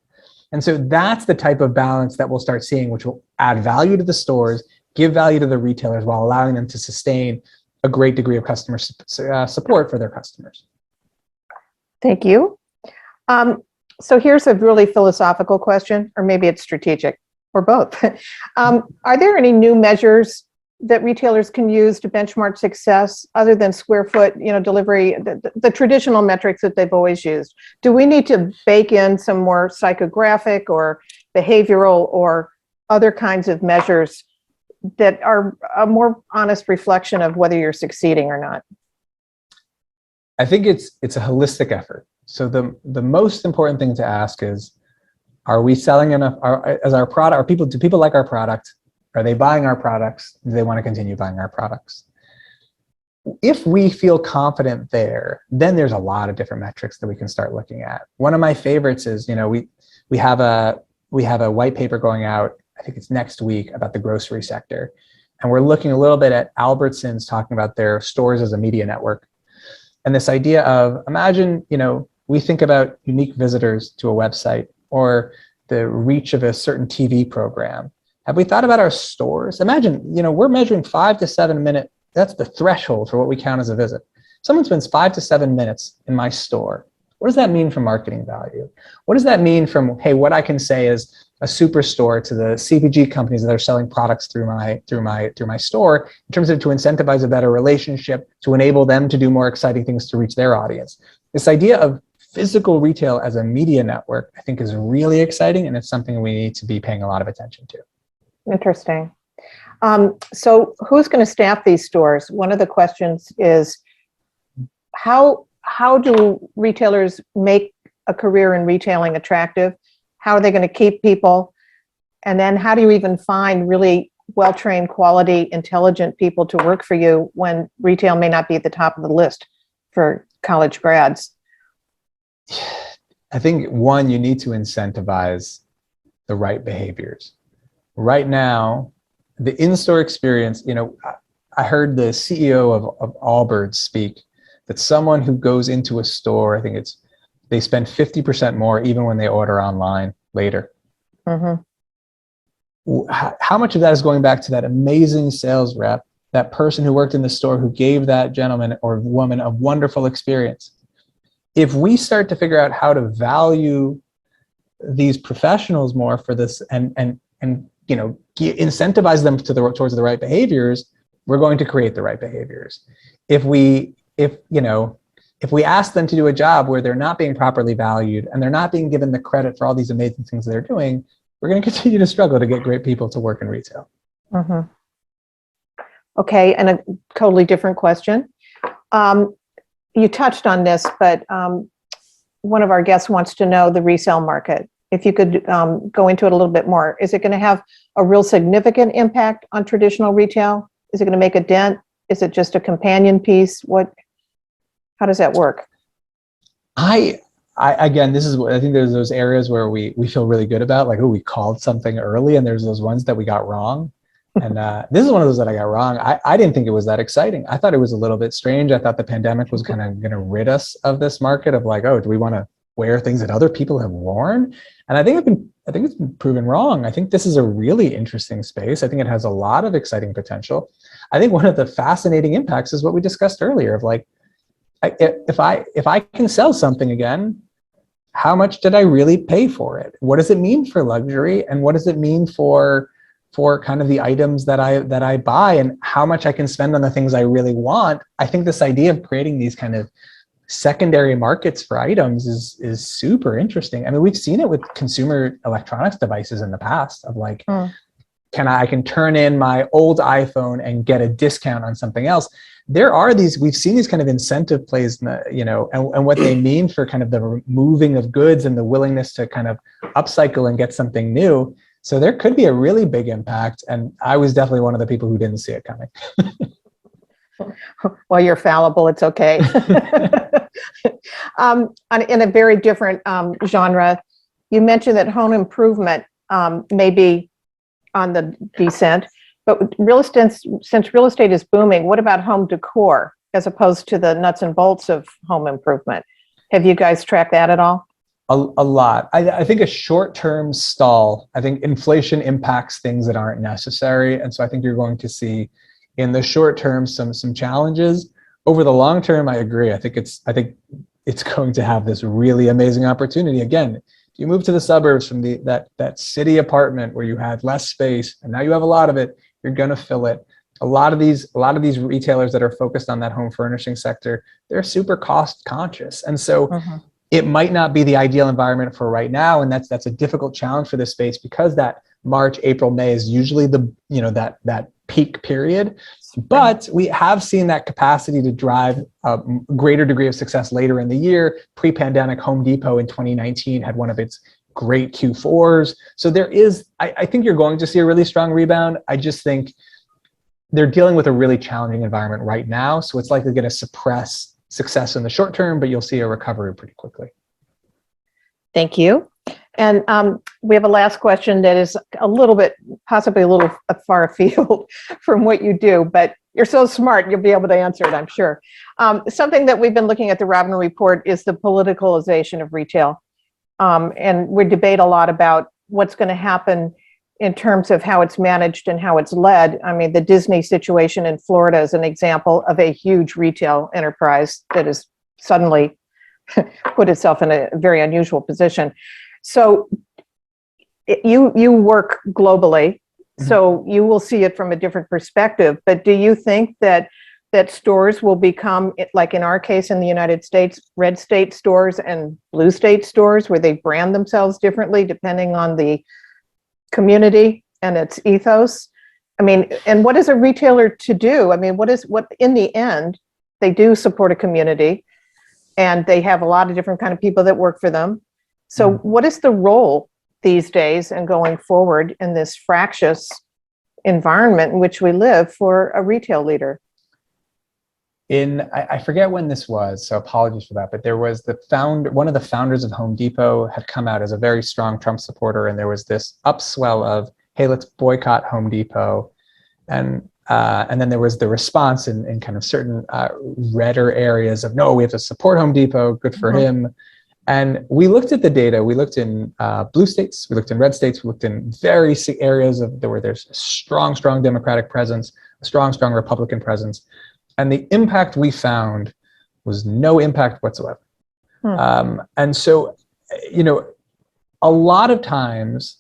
And so that's the type of balance that we'll start seeing, which will add value to the stores, give value to the retailers while allowing them to sustain a great degree of customer support for their customers. Thank you. So here's a really philosophical question, or maybe it's strategic, or both. Are there any new measures that retailers can use to benchmark success other than square foot, delivery, the traditional metrics that they've always used? Do we need to bake in some more psychographic or behavioral or other kinds of measures that are a more honest reflection of whether you're succeeding or not? I think it's a holistic effort. So the most important thing to ask is, are we selling enough? Do people like our product? Are they buying our products? Do they want to continue buying our products? If we feel confident there, then there's a lot of different metrics that we can start looking at. One of my favorites is, we have a white paper going out, I think it's next week, about the grocery sector. And we're looking a little bit at Albertsons talking about their stores as a media network. And this idea of, imagine, we think about unique visitors to a website or the reach of a certain TV program. Have we thought about our stores? Imagine, we're measuring 5 to 7 minutes. That's the threshold for what we count as a visit. Someone spends 5 to 7 minutes in my store. What does that mean for marketing value? What does that mean from, hey, what I can say is a superstore to the CPG companies that are selling products through my store, in terms of to incentivize a better relationship, to enable them to do more exciting things to reach their audience. This idea of physical retail as a media network, I think, is really exciting, and it's something we need to be paying a lot of attention to. Interesting. So who's going to staff these stores? One of the questions is how do retailers make a career in retailing attractive? How are they going to keep people? And then how do you even find really well-trained, quality, intelligent people to work for you when retail may not be at the top of the list for college grads? I think, one, you need to incentivize the right behaviors. Right now, the in-store experience, I heard the CEO of Allbirds speak that someone who goes into a store, I think they spend 50% more even when they order online later. Mm-hmm. How much of that is going back to that amazing sales rep, that person who worked in the store who gave that gentleman or woman a wonderful experience? If we start to figure out how to value these professionals more for this and incentivize them towards the right behaviors, we're going to create the right behaviors. If we ask them to do a job where they're not being properly valued and they're not being given the credit for all these amazing things they're doing, we're going to continue to struggle to get great people to work in retail. Mm-hmm. Okay, and a totally different question. You touched on this, but one of our guests wants to know the resale market. If you could go into it a little bit more. Is it going to have a real significant impact on traditional retail? Is it going to make a dent? Is it just a companion piece? How does that work? Again, I think there's those areas where we feel really good about, like, oh, we called something early, and there's those ones that we got wrong. And this is one of those that I got wrong. I didn't think it was that exciting. I thought it was a little bit strange. I thought the pandemic was kind of going to rid us of this market of like, oh, do we want to wear things that other people have worn? And I think it's been proven wrong. I think this is a really interesting space. I think it has a lot of exciting potential. I think one of the fascinating impacts is what we discussed earlier of like, if I can sell something again, how much did I really pay for it? What does it mean for luxury? And what does it mean for kind of the items that I buy, and how much I can spend on the things I really want? I think this idea of creating these kind of secondary markets for items is super interesting. I mean, we've seen it with consumer electronics devices in the past of like, I can turn in my old iPhone and get a discount on something else. We've seen these kind of incentive plays, and what they mean for kind of the moving of goods and the willingness to kind of upcycle and get something new. So there could be a really big impact. And I was definitely one of the people who didn't see it coming. Well, you're fallible. It's okay. In a very different genre, you mentioned that home improvement may be on the descent, but since real estate is booming, what about home decor as opposed to the nuts and bolts of home improvement? Have you guys tracked that at all? A lot. I think a short-term stall. I think inflation impacts things that aren't necessary, and so I think you're going to see in the short term some challenges. Over the long term, I agree. I think it's going to have this really amazing opportunity. Again, if you move to the suburbs from that city apartment where you had less space and now you have a lot of it, you're going to fill it. A lot of these retailers that are focused on that home furnishing sector, they're super cost conscious, and so. It might not be the ideal environment for right now, and that's a difficult challenge for this space because that March, April, May is usually that peak period. But we have seen that capacity to drive a greater degree of success later in the year. Pre-pandemic, Home Depot in 2019 had one of its great Q4s. So I think you're going to see a really strong rebound. I just think they're dealing with a really challenging environment right now, so it's likely going to suppress success in the short term, but you'll see a recovery pretty quickly. Thank you. And we have a last question that is possibly a little far afield from what you do, but you're so smart, you'll be able to answer it, I'm sure. Something that we've been looking at the Robin Report is the politicalization of retail. And we debate a lot about what's going to happen in terms of how it's managed and how it's led. I mean, the Disney situation in Florida is an example of a huge retail enterprise that is suddenly put itself in a very unusual position. So you work globally, so you will see it from a different perspective. But do you think that stores will become, like in our case in the United States, red state stores and blue state stores, where they brand themselves differently depending on the community and its ethos? I mean, and what is a retailer to do? I mean, what in the end, they do support a community, and they have a lot of different kind of people that work for them. So what is the role these days and going forward in this fractious environment in which we live for a retail leader? I forget when this was, so apologies for that, but there was one of the founders of Home Depot had come out as a very strong Trump supporter, and there was this upswell of, hey, let's boycott Home Depot. And then there was the response in kind of certain redder areas of, no, we have to support Home Depot, good for him. And we looked at the data. We looked in blue states, we looked in red states, we looked in various areas where there's a strong Democratic presence, a strong Republican presence. And the impact we found was no impact whatsoever. And so, a lot of times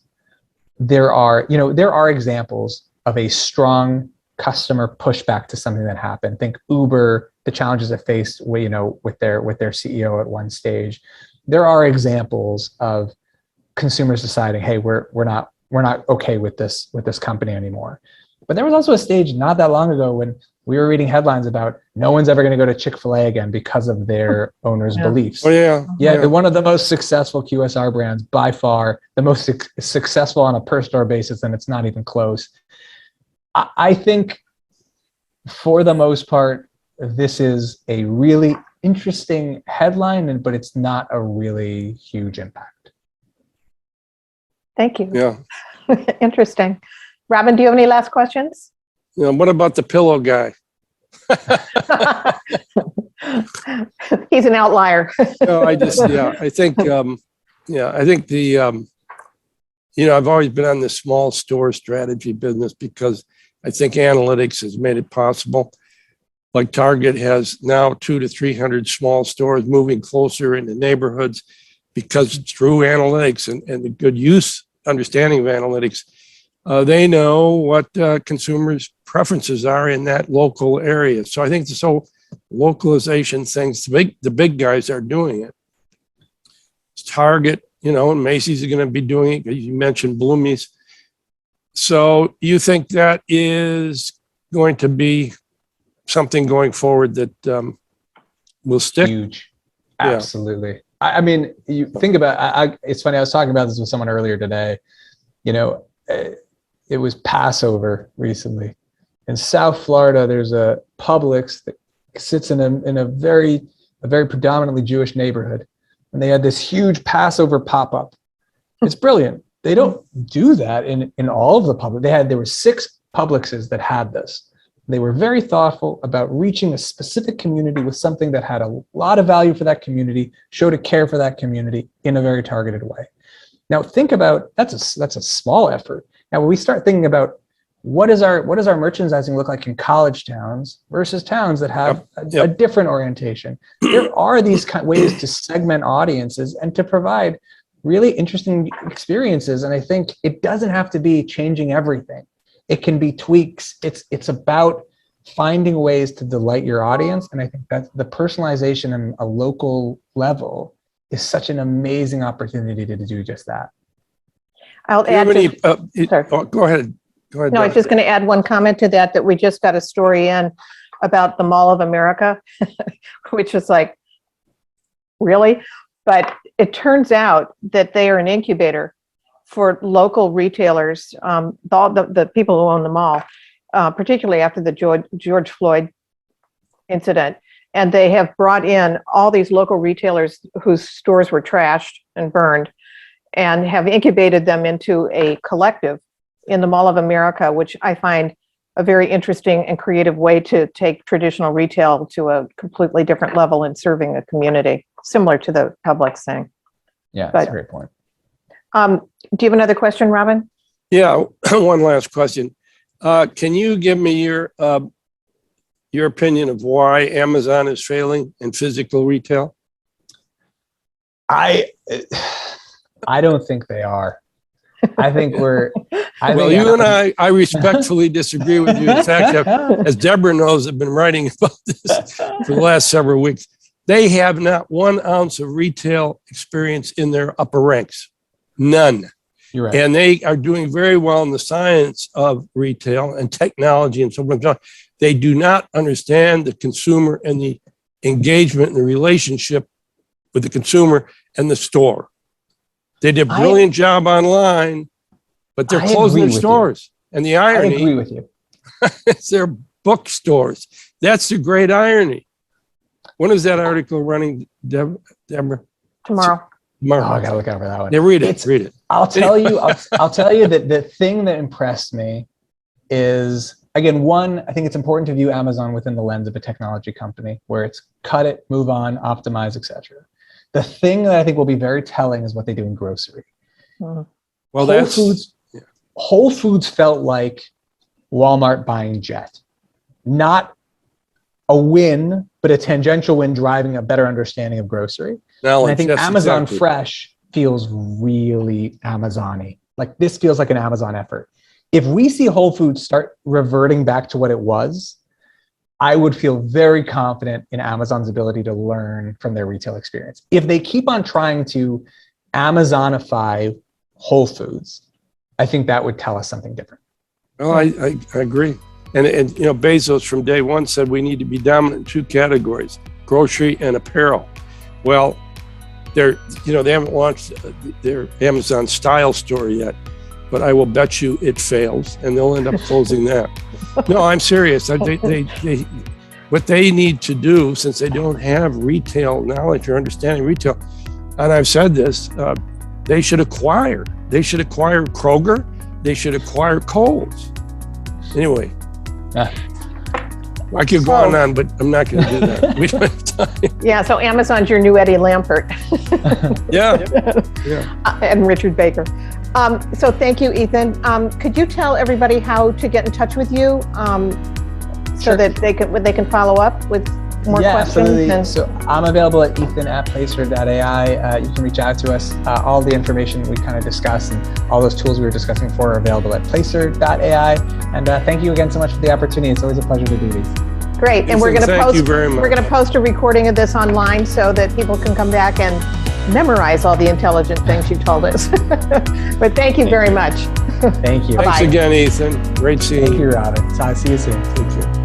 there are examples of a strong customer pushback to something that happened. Think Uber, the challenges it faced, with their CEO at one stage. There are examples of consumers deciding, hey, we're not okay with this company anymore. But there was also a stage not that long ago when we were reading headlines about no one's ever going to go to Chick-fil-A again because of their owner's beliefs. Oh, yeah. One of the most successful QSR brands, by far, the most successful on a per store basis, and it's not even close. I think for the most part, this is a really interesting headline, but it's not a really huge impact. Thank you. Yeah. Interesting. Robin, do you have any last questions? What about the pillow guy? He's an outlier. No, I think I've always been on the small store strategy business because I think analytics has made it possible. Like Target has now 200 to 300 small stores moving closer into neighborhoods because through analytics and the good understanding of analytics, they know what consumers' preferences are in that local area. So I think this whole localization things, the big guys are doing it. Target, and Macy's are going to be doing it. You mentioned Bloomie's. So you think that is going to be something going forward that will stick? Huge. Absolutely. Yeah. I mean, you think about, it's funny, I was talking about this with someone earlier today. It was Passover recently. In South Florida, there's a Publix that sits in a very predominantly Jewish neighborhood. And they had this huge Passover pop-up. It's brilliant. They don't do that in all of the Publix. There were 6 Publixes that had this. They were very thoughtful about reaching a specific community with something that had a lot of value for that community, showed a care for that community in a very targeted way. Now think about, that's a small effort. Now when we start thinking about what does our merchandising look like in college towns versus towns that have a different orientation, there are these ways to segment audiences and to provide really interesting experiences. And I think it doesn't have to be changing everything. It can be tweaks. It's about finding ways to delight your audience. And I think that the personalization on a local level is such an amazing opportunity to do just that. I'll add go ahead. No, I was just going to add one comment to that we just got a story in about the Mall of America, which is like, really? But it turns out that they are an incubator for local retailers, the people who own the mall, particularly after the George Floyd incident. And they have brought in all these local retailers whose stores were trashed and burned and have incubated them into a collective in the Mall of America, which I find a very interesting and creative way to take traditional retail to a completely different level in serving a community, similar to the Publix thing. Yeah, that's a great point. Do you have another question, Robin? Yeah, one last question. Can you give me your opinion of why Amazon is failing in physical retail? I don't think they are. I think we're. Well, you and I respectfully disagree with you. In fact, as Deborah knows, I've been writing about this for the last several weeks. They have not 1 ounce of retail experience in their upper ranks. None. You're right. And they are doing very well in the science of retail and technology and so on. They do not understand the consumer and the engagement and the relationship with the consumer and the store. They did a brilliant job online, but they're closing their stores. And the irony, I agree with you. is they're bookstores. That's the great irony. When is that article running, Deborah? Tomorrow. Oh, I gotta look out for that one. Yeah, read it. Read it. I'll tell you that the thing that impressed me is, again, one, I think it's important to view Amazon within the lens of a technology company where it's cut it, move on, optimize, etc. The thing that I think will be very telling is what they do in grocery. Mm-hmm. Well, Whole Foods felt like Walmart buying Jet. Not a win, but a tangential win driving a better understanding of grocery. And I think Amazon Fresh feels really Amazon-y. Like this feels like an Amazon effort. If we see Whole Foods start reverting back to what it was, I would feel very confident in Amazon's ability to learn from their retail experience. If they keep on trying to Amazonify Whole Foods, I think that would tell us something different. Well, I agree. And you know, Bezos from day one said we need to be dominant in 2 categories, grocery and apparel. Well, they haven't launched their Amazon style store yet, but I will bet you it fails and they'll end up closing that. No, I'm serious. What they need to do, since they don't have retail knowledge or understanding retail, and I've said this, they should acquire Kroger. They should acquire Kohl's. Anyway, I could go on, but I'm not going to do that. We don't have time. Yeah, so Amazon's your new Eddie Lampert. Yeah. And Richard Baker. So thank you, Ethan. Could you tell everybody how to get in touch with you so that they can follow up with more questions? Absolutely. So I'm available at ethan@placer.ai. You can reach out to us. All the information we kind of discussed and all those tools we were discussing before are available at placer.ai. And thank you again so much for the opportunity. It's always a pleasure to do these. Great. And we're going to post a recording of this online so that people can come back and memorize all the intelligent things you told us. But thank you very much. Thank you. Thanks again, Ethan. Great seeing you. Thank you, Robin. So I'll see you soon. Take care.